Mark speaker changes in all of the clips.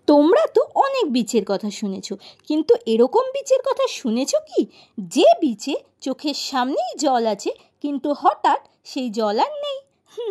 Speaker 1: তোমরা তো অনেক বিচের কথা শুনেছো, কিন্তু এরকম বিচের কথা শুনেছো কি যে বিচে চোখের সামনেই জল আছে কিন্তু হঠাৎ সেই জল আর নেই?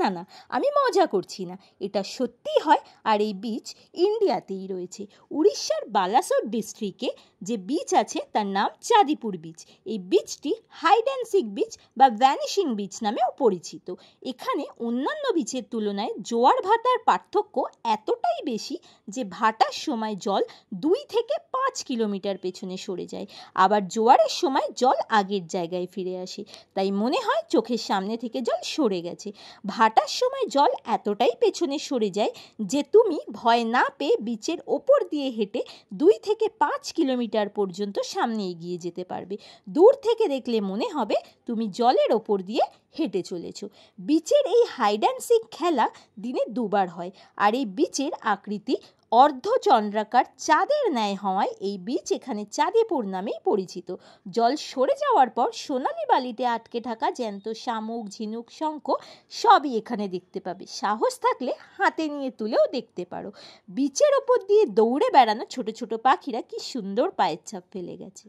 Speaker 1: না না, আমি মজা করছি না, এটা সত্যিই হয়। আর এই বিচ ইন্ডিয়াতেই রয়েছে। উড়িষ্যার বালাসোর ডিস্ট্রিক্টে যে বিচ আছে তার নাম চাঁদিপুর বিচ। এই বিচটি হাইড অ্যান্ড সিক বিচ বা ভ্যানিশিং বিচ নামেও পরিচিত। এখানে অন্যান্য বিচের তুলনায় জোয়ার ভাটার পার্থক্য এতটাই বেশি যে ভাটার সময় জল 2 থেকে 5 কিলোমিটার পেছনে সরে যায়, আবার জোয়ারের সময় জল আগের জায়গায় ফিরে আসে। তাই মনে হয় চোখের সামনে থেকে জল সরে গেছে। ভাটার সময় জল এতটাই পেছনে সরে যায় যে তুমি ভয় না পেয়ে বিচের ওপর দিয়ে হেঁটে 2 থেকে 5 কিলোমিটার পর্যন্ত সামনে এগিয়ে যেতে পারবে। দূর থেকে দেখলে মনে হবে তুমি জলের ওপর দিয়ে হেঁটে চলেছ। বিচের এই হাইড অ্যান্ড সিক খেলা দিনে 2 বার হয়, আর এই বিচের আকৃতি অর্ধচন্দ্রাকার চাঁদের ন্যায় হওয়ায় এই বিচ এখানে চাঁদিপুর নামেই পরিচিত। জল সরে যাওয়ার পর সোনালি বালিতে আটকে থাকা জ্যান্ত শামুক, ঝিনুক, শঙ্খ সবই এখানে দেখতে পাবে। সাহস থাকলে হাতে নিয়ে তুলেও দেখতে পারো। বিচের ওপর দিয়ে দৌড়ে বেড়ানো ছোট ছোট পাখিরা কি সুন্দর পায়ের ছাপ ফেলে গেছে।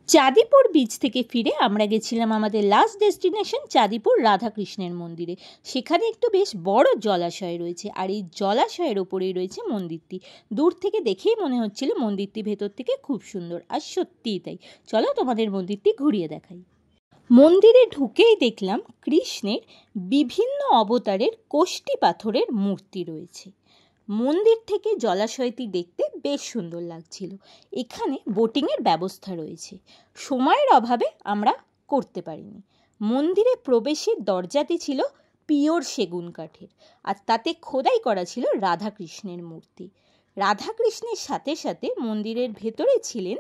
Speaker 1: চাঁদিপুর বিচ থেকে ফিরে আমরা গেছিলাম আমাদের লাস্ট ডেস্টিনেশন চাঁদিপুর রাধাকৃষ্ণের মন্দিরে। সেখানে একটু বেশ বড় জলাশয় রয়েছে, আর এই জলাশয়ের ওপরেই রয়েছে মন্দিরটি। দূর থেকে দেখেই মনে হচ্ছিল মন্দিরটি ভেতর থেকে খুব সুন্দর, আর সত্যিই তাই। চলো তোমাদের মন্দিরটি ঘুরিয়ে দেখাই। মন্দিরে ঢুকেই দেখলাম কৃষ্ণের বিভিন্ন অবতারের কোষ্ঠী পাথরের মূর্তি রয়েছে। মন্দির থেকে জলাশয়টি দেখতে বেশ সুন্দর লাগছিল। এখানে বোটিংয়ের ব্যবস্থা রয়েছে, সময়ের অভাবে আমরা করতে পারিনি। মন্দিরে প্রবেশের দরজাটি ছিল পিওর সেগুন কাঠের, আর তাতে খোদাই করা ছিল রাধাকৃষ্ণের মূর্তি। রাধাকৃষ্ণের সাথে সাথে মন্দিরের ভেতরে ছিলেন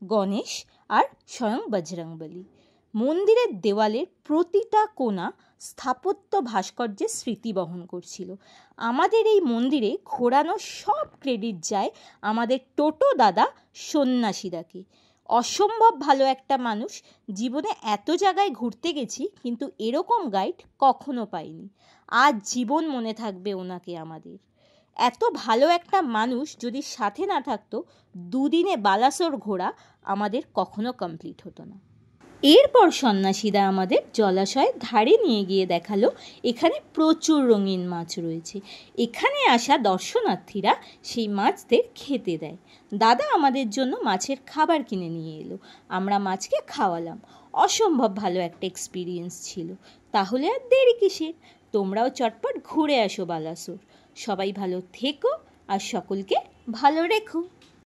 Speaker 1: গণেশ আর স্বয়ং বজরংবলী। মন্দিরের দেওয়ালের প্রতিটা কোণা স্থাপত্য ভাস্কর্যের স্মৃতি বহন করছিল। আমাদের এই মন্দিরে ঘোরানো সব ক্রেডিট যায় আমাদের টোটো দাদা সন্ন্যাসীদাকে। অসম্ভব ভালো একটা মানুষ। জীবনে এত জায়গায় ঘুরতে গেছি কিন্তু এরকম গাইড কখনো পাইনি। আজ জীবন মনে থাকবে ওনাকে আমাদের। এত ভালো একটা মানুষ যদি সাথে না থাকতো, 2 দিনে বালাসোর ঘোরা আমাদের কখনো কমপ্লিট হতো না। এরপর সন্ন্যাসীদা আমাদের জলাশয়ের ধারে নিয়ে গিয়ে দেখালো এখানে প্রচুর রঙিন মাছ রয়েছে। এখানে আসা দর্শনার্থীরা সেই মাছদের খেতে দেয়। দাদা আমাদের জন্য মাছের খাবার কিনে নিয়ে এলো, আমরা মাছকে খাওয়ালাম। অসম্ভব ভালো একটা এক্সপিরিয়েন্স ছিল। তাহলে আর দেরি কিসের, তোমরাও চটপট ঘুরে আসো বালাসোর। সবাই ভালো থেকো আর সকলকে ভালো রেখো।